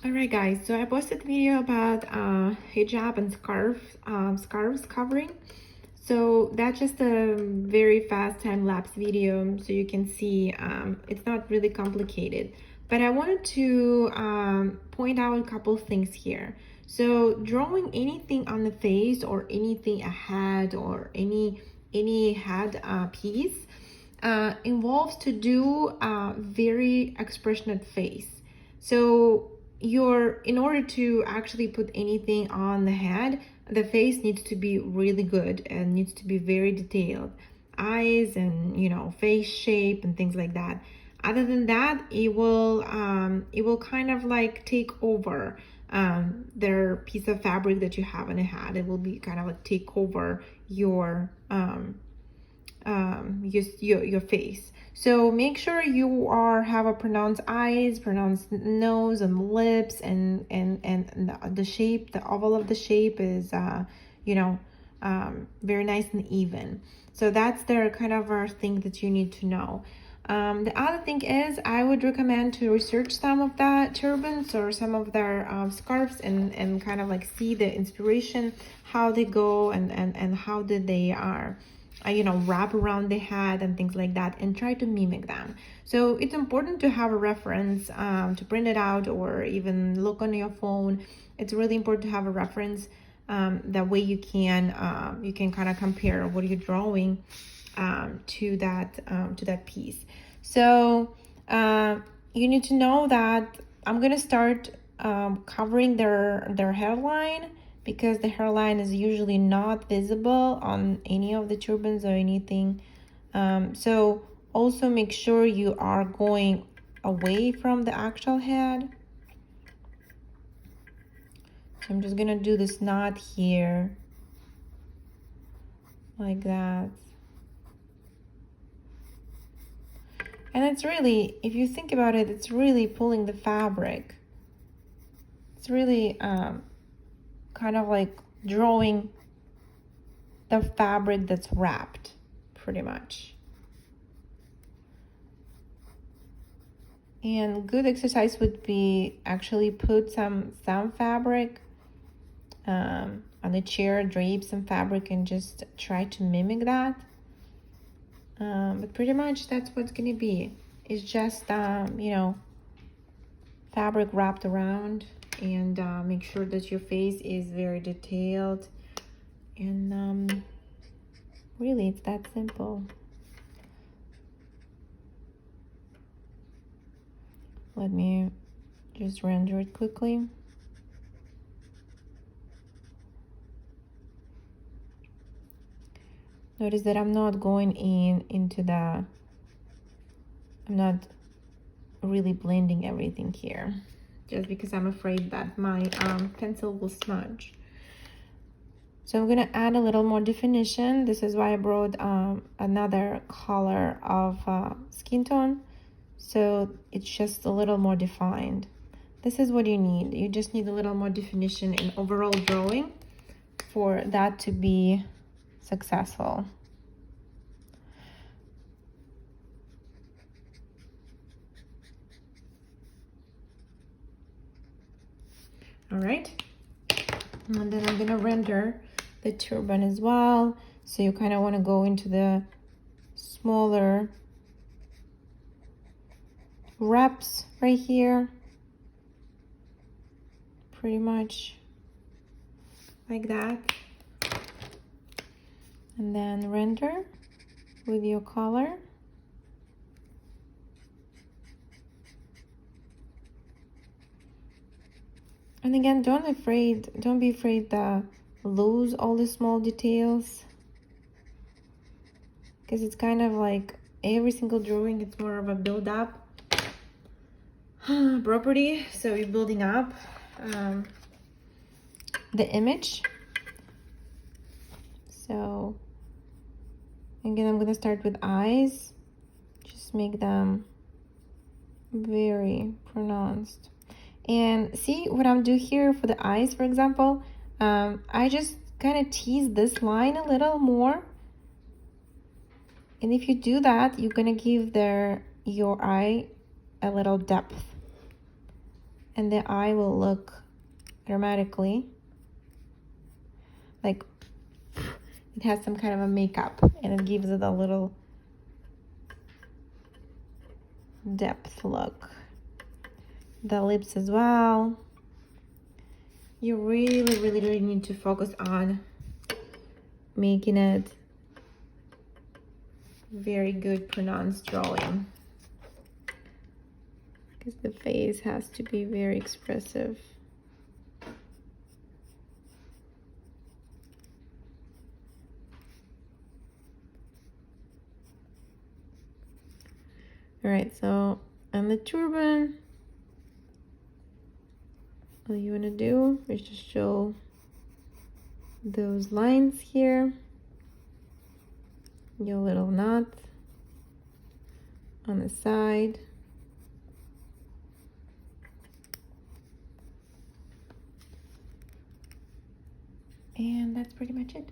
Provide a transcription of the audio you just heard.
Alright guys, so I posted a video about hijab and scarves covering. So that's just a very fast time-lapse video, so you can see it's not really complicated. But I wanted to point out a couple things here. So drawing anything on the face or anything ahead or any head piece involves to do a very expressionate face. So in order to actually put anything on the head, the face needs to be really good and needs to be very detailed, eyes and face shape and things like that. Other than that, it will kind of like take over their piece of fabric that you have on the head. It will be kind of like take over your face. So make sure you have a pronounced eyes, pronounced nose and lips, and the shape, the oval of the shape is very nice and even. So that's the kind of thing that you need to know. The other thing is, I would recommend to research some of the turbans or some of their scarves and kind of like see the inspiration, how they go and how did they are wrap around the head and things like that, and try to mimic them. So it's important to have a reference, to print it out or even look on your phone. It's really important to have a reference. That way you can kind of compare what you're drawing to that piece. So you need to know that I'm gonna start covering their hairline, because the hairline is usually not visible on any of the turbans or anything. So also make sure you are going away from the actual head. So I'm just gonna do this knot here, like that. And it's really, if you think about it, it's really pulling the fabric. It's really kind of like drawing the fabric that's wrapped, pretty much. And good exercise would be actually put some fabric on the chair, drape some fabric, and just try to mimic that. But pretty much that's what's gonna be. It's just fabric wrapped around, and make sure that your face is very detailed, and really it's that simple. Let me just render it quickly. Notice that I'm not going I'm not really blending everything here, just because I'm afraid that my pencil will smudge. So I'm gonna add a little more definition. This is why I brought another color of skin tone, so it's just a little more defined. This is what you need. You just need a little more definition in overall drawing for that to be successful. All right, and then I'm gonna render the turban as well. So you kind of want to go into the smaller wraps right here, pretty much like that, and then render with your color. And again, don't be afraid to lose all the small details, because it's kind of like every single drawing, it's more of a build up property. So you're building up the image. So again, I'm gonna start with eyes, just make them very pronounced. And see what I'm doing here for the eyes, for example. I just kind of tease this line a little more, and if you do that, you're gonna give your eye a little depth. and the eye will look dramatically like it has some kind of a makeup, and it gives it a little depth look. The lips as well. You really need to focus on making it very good pronounced drawing, because the face has to be very expressive. All right, so on the turban, all you want to do is just show those lines here, your little knot on the side. And that's pretty much it.